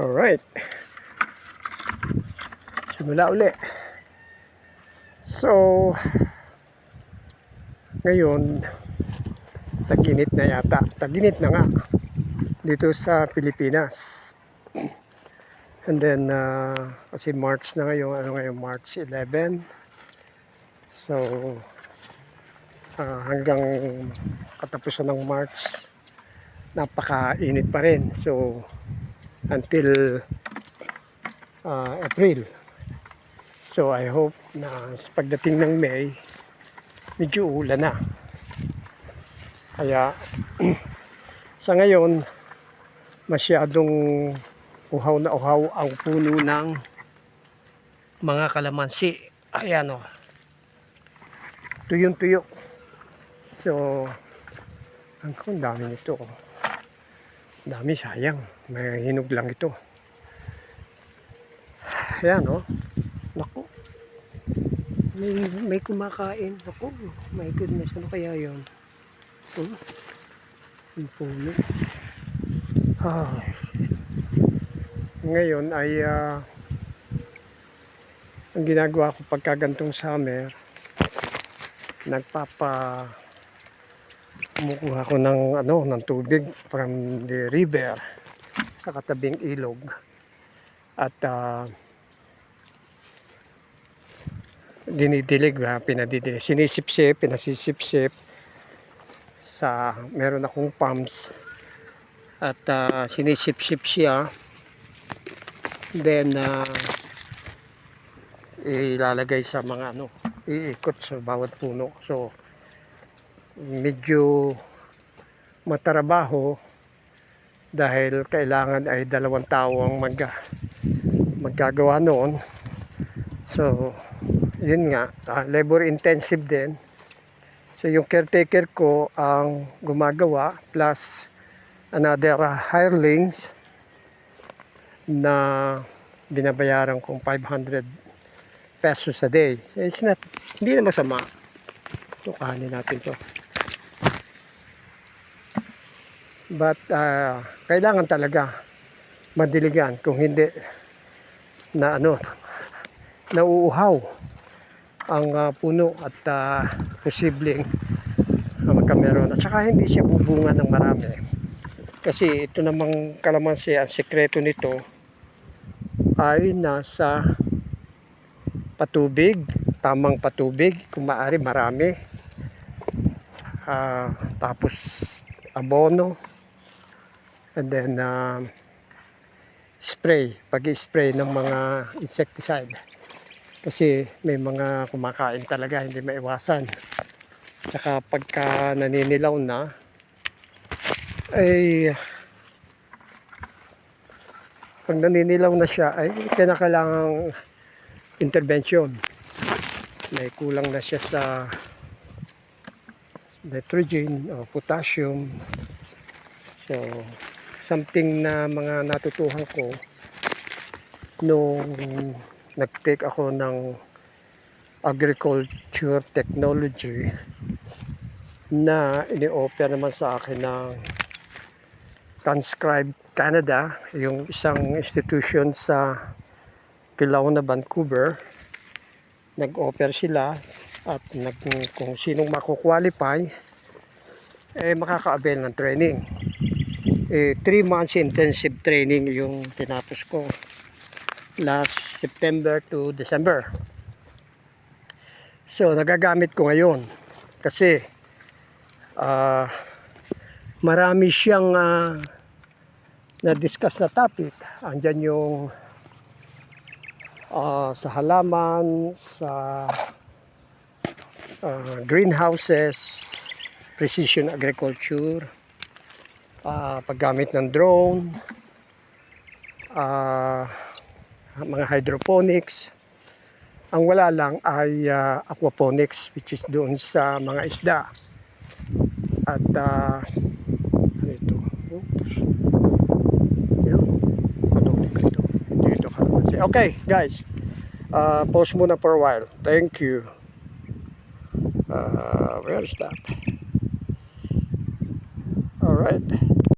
Alright. Simula uli. So, ngayon, tag-init na yata. Tag-init na nga dito sa Pilipinas. And then, kasi March na ngayon. Ano ngayon? March 11. So, hanggang katapusan ng March, napaka-init pa rin. So, until April. So I hope na sa pagdating ng May, medyo ulan na. Kaya sa ngayon, masyadong uhaw na uhaw ang puno ng mga kalamansi. Ayan o. Tuyong-tuyo. So, ang dami nito. Dami, sayang. May hinog lang ito. Ayan o. Naku. May kumakain. Naku. My goodness. Ano kaya yun? Ang puno. Ngayon ay ang ginagawa ko pagka gantong summer, kumukuha ko ng tubig from the river sa katabing ilog at pinadidilig, pinasisipsip sa meron akong pumps at sinisipsip siya, then ilalagay sa mga iikot sa bawat puno. So medyo matarabaho dahil kailangan ay 2 tao ang maggagawa noon. So yun nga, labor intensive din. So yung caretaker ko ang gumagawa plus another hirelings na binabayaran kong 500 pesos a day. It's not, hindi na masama. Ito, kahanin natin to. But kailangan talaga madiligan, kung hindi nauuhaw ang puno at posibleng magkameron. At saka hindi siya bubunga ng marami. Kasi ito namang kalamansi, ang sekreto nito ay nasa patubig, tamang patubig, kung maaari marami. Tapos abono, and then pag-spray ng mga insecticide. Kasi may mga kumakain talaga, hindi maiwasan. Tsaka pagka naninilaw na, ay pag naninilaw na siya, ay kailangang intervention. May kulang na siya sa nitrogen o potassium. So something na mga natutuhan ko nung nag-take ako ng agriculture technology na ini-offer naman sa akin ng Transcribe Canada, yung isang institution sa Kelowna, Vancouver. Nag-offer sila at kung sinong mako-qualify makaka-avail ng training. 3 months intensive training yung tinapos ko last September to December. So nagagamit ko ngayon kasi marami siyang na-discuss na topic. Andyan yung sa halaman, sa greenhouses, precision agriculture, paggamit ng drone, mga hydroponics. Ang wala lang ay aquaponics, which is doon sa mga isda. At okay guys, pause muna for a while. Thank you. Where is that? All right.